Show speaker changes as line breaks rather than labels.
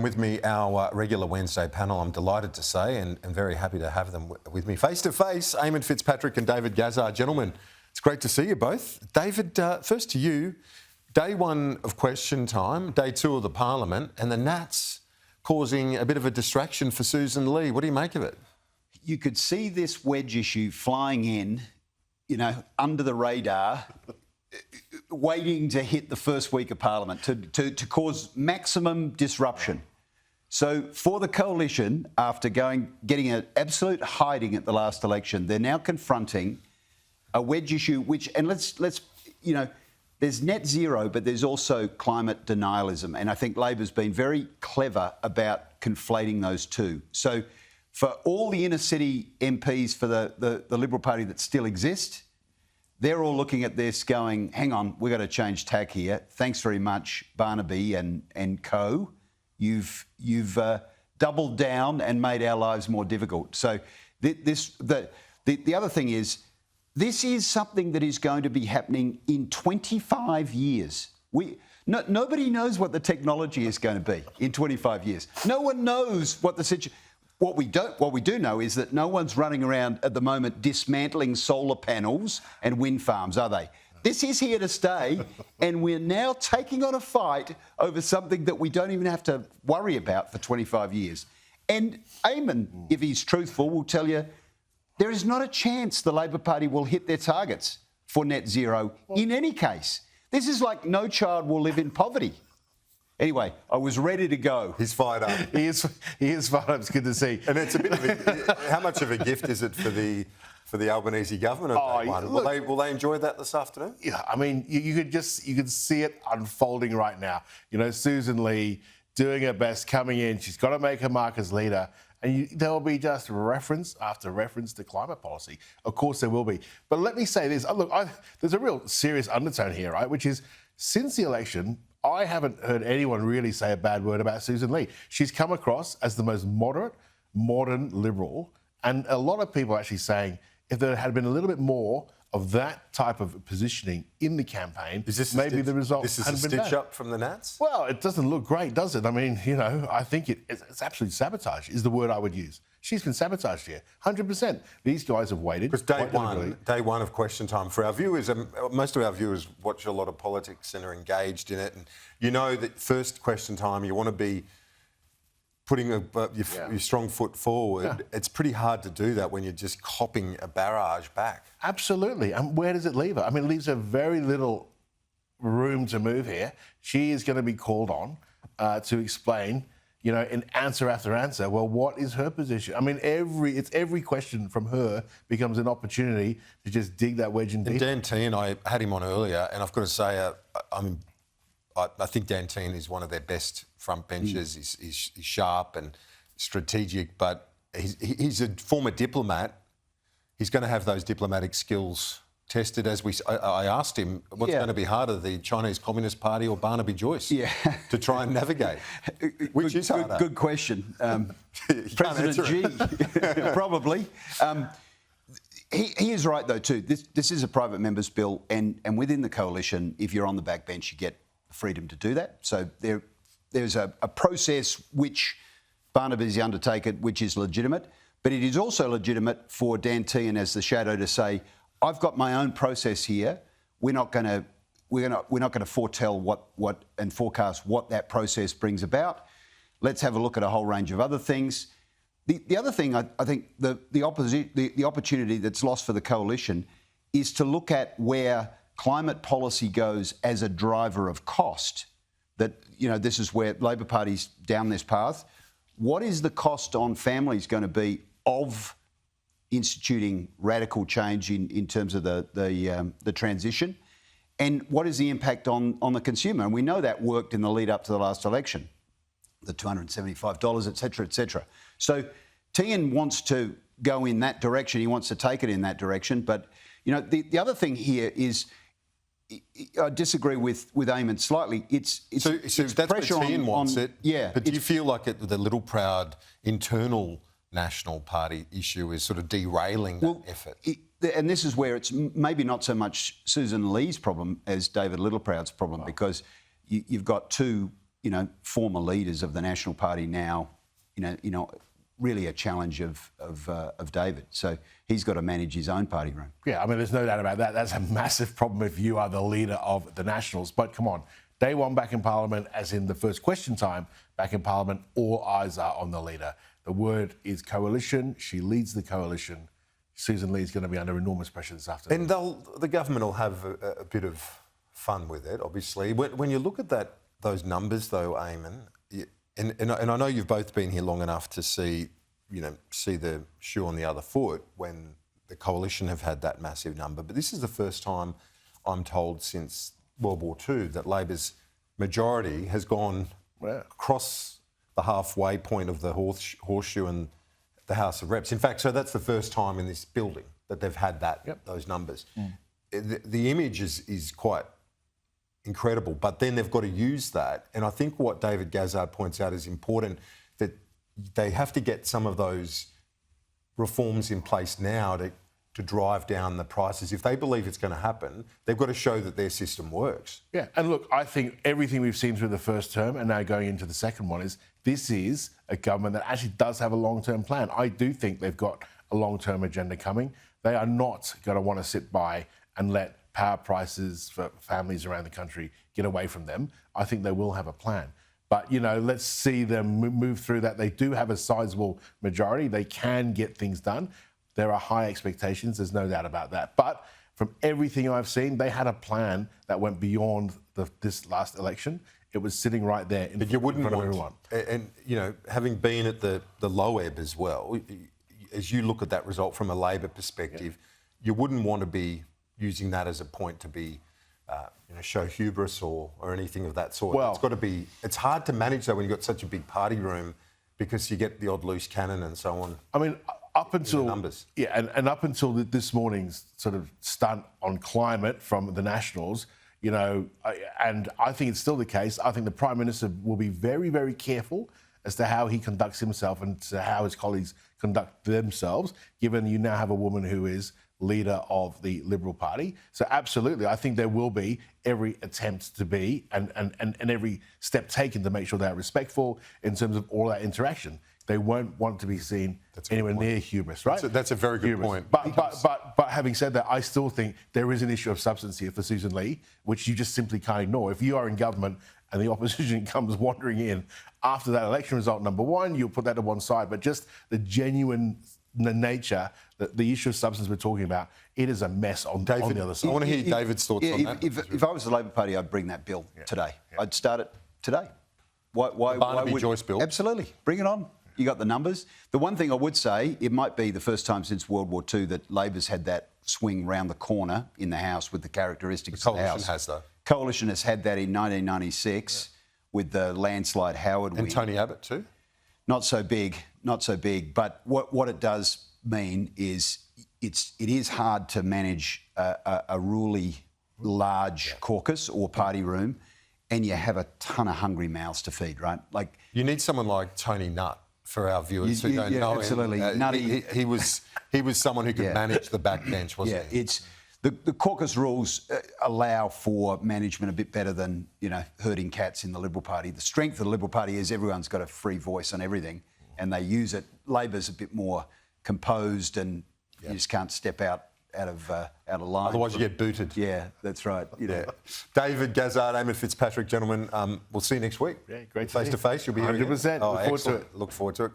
With me, our regular Wednesday panel, I'm delighted to say, and very happy to have them with me face to face, Eamon Fitzpatrick and David Gazard. Gentlemen, it's great to see you both. David, first to you. Day one of question time, day two of the Parliament, and the Nats causing a bit of a distraction for Susan Lee. What do you make of it?
You could see this wedge issue flying in, under the radar, waiting to hit the first week of Parliament to cause maximum disruption. So for the coalition, after getting an absolute hiding at the last election, they're now confronting a wedge issue there's net zero, but there's also climate denialism. And I think Labor's been very clever about conflating those two. So for all the inner city MPs for the Liberal Party that still exist, they're all looking at this going, hang on, we've got to change tack here. Thanks very much, Barnaby and co. You've doubled down and made our lives more difficult. So the other thing is, this is something that is going to be happening in 25 years. Nobody knows what the technology is going to be in 25 years. No one knows what the situation. What we do know is that no one's running around at the moment dismantling solar panels and wind farms, are they? This is here to stay, and we're now taking on a fight over something that we don't even have to worry about for 25 years. And Eamon, if he's truthful, will tell you there is not a chance the Labor Party will hit their targets for net zero in any case. This is like no child will live in poverty. Anyway, I was ready to go.
He's fired up.
He is fired up. It's good to see.
And it's a bit of how much of a gift is it for the Albanese government on day one? Will they enjoy that this afternoon?
Yeah, I mean, you could see it unfolding right now. Susan Lee doing her best, coming in. She's got to make her mark as leader. And there will be just reference after reference to climate policy. Of course, there will be. But let me say this. Look, there's a real serious undertone here, right? Which is, since the election, I haven't heard anyone really say a bad word about Susan Lee. She's come across as the most moderate, modern Liberal. And a lot of people are actually saying if there had been a little bit more of that type of positioning in the campaign, maybe the result
This is
hadn't
a
been
stitch
bad.
up from the Nats?
Well, it doesn't look great, does it? I mean, I think it's absolute sabotage is the word I would use. She's been sabotaged here, 100%. These guys have waited.
Because day one of question time for our viewers, most of our viewers watch a lot of politics and are engaged in it. And you know that first question time, you want to be putting your strong foot forward. Yeah. It's pretty hard to do that when you're just copping a barrage back.
Absolutely. And where does it leave her? I mean, it leaves her very little room to move here. She is going to be called on to explain, in answer after answer, well, what is her position? I mean, every question from her becomes an opportunity to just dig that wedge in deep.
Dan Tehan, I had him on earlier, and I've got to say, I think Dan Tehan is one of their best front benchers. He's sharp and strategic, but he's a former diplomat. He's going to have those diplomatic skills tested. I asked him, what's going to be harder, the Chinese Communist Party or Barnaby Joyce to try and navigate? Which is harder?
Good question. President Xi, probably. He is right, though, too. This is a private member's bill, and within the coalition, if you're on the backbench, you get freedom to do that. So there's a process which Barnaby's undertaken, which is legitimate, but it is also legitimate for Dan Tehan as the shadow to say, I've got my own process here. We're not going to foretell what and forecast what that process brings about. Let's have a look at a whole range of other things. The other thing, I think the opportunity that's lost for the coalition is to look at where climate policy goes as a driver of cost. That, this is where Labor Party's down this path. What is the cost on families going to be of instituting radical change in terms of the transition? And what is the impact on the consumer? And we know that worked in the lead up to the last election, the $275, et cetera, et cetera. So Tehan wants to go in that direction. He wants to take it in that direction. But, the other thing here is, I disagree with Eamon slightly. It's
that's
pressure
what Tehan wants it.
Yeah.
But do you feel like the Little Proud internal National Party issue is sort of derailing that effort?
And this is where it's maybe not so much Susan Lee's problem as David Littleproud's problem, because you've got two former leaders of the National Party now, really a challenge of David. So he's got to manage his own party room.
Yeah, I mean, there's no doubt about that. That's a massive problem if you are the leader of the Nationals. But come on, day one back in Parliament, as in the first question time back in Parliament, all eyes are on the leader. The word is coalition. She leads the coalition. Susan Lee is going to be under enormous pressure this afternoon.
And the government will have a bit of fun with it, obviously. When you look at those numbers, though, Eamon, and I know you've both been here long enough to see the shoe on the other foot when the coalition have had that massive number. But this is the first time, I'm told, since World War II that Labor's majority has gone across the halfway point of the horseshoe and the House of Reps. In fact, so that's the first time in this building that they've had those numbers. The image is quite incredible, but then they've got to use that. And I think what David Gazard points out is important, that they have to get some of those reforms in place now to drive down the prices. If they believe it's going to happen, they've got to show that their system works.
Yeah, and look, I think everything we've seen through the first term and now going into the second one is this is a government that actually does have a long-term plan. I do think they've got a long-term agenda coming. They are not going to want to sit by and let power prices for families around the country get away from them. I think they will have a plan. But, let's see them move through that. They do have a sizable majority. They can get things done. There are high expectations. There's no doubt about that. But from everything I've seen, they had a plan that went beyond this last election. It was sitting right there in front of everyone.
And, having been at the low ebb as well, as you look at that result from a Labor perspective, you wouldn't want to be using that as a point to be, show hubris or anything of that sort.
Well,
it's hard to manage that when you've got such a big party room because you get the odd loose cannon and so on.
I mean, up until
numbers.
Yeah, and up until this morning's sort of stunt on climate from the Nationals, and I think it's still the case. I think the Prime Minister will be very, very careful as to how he conducts himself and to how his colleagues conduct themselves, given you now have a woman who is leader of the Liberal Party. So absolutely, I think there will be every attempt to be and every step taken to make sure they're respectful in terms of all that interaction. They won't want to be seen anywhere near hubris, right?
That's a very good point.
But having said that, I still think there is an issue of substance here for Susan Lee, which you just simply can't ignore. If you are in government and the opposition comes wandering in after that election result, number one, you'll put that to one side. But just the genuine nature, the issue of substance we're talking about, it is a mess on the other side.
I want to hear David's thoughts on that.
If I was the Labor Party, I'd bring that bill today. I'd start it today. Why would
Joyce bill?
Absolutely. Bring it on. You got the numbers. The one thing I would say, it might be the first time since World War II that Labor's had that swing round the corner in the House with the characteristics of the House.
Coalition has, though.
Coalition has had that in 1996 with the landslide Howard win.
And Tony Abbott too?
Not so big. But what it does mean is it is hard to manage a really large caucus or party room, and you have a ton of hungry mouths to feed, right? Like
you need someone like Tony Nutt for our viewers who don't know
absolutely.
him.
Nutty.
He was someone who could manage the backbench, wasn't he?
It's the caucus rules allow for management a bit better than herding cats in the Liberal Party. The strength of the Liberal Party is everyone's got a free voice on everything, and they use it. Labor's a bit more composed, and you just can't step out of line.
Otherwise, you get booted.
Yeah, that's right.
David Gazard, Eamon Fitzpatrick, gentlemen, we'll see you next week.
Yeah, great to
face
see
to face. You'll be here
100%.
again.
Look forward to it.
Look forward to it.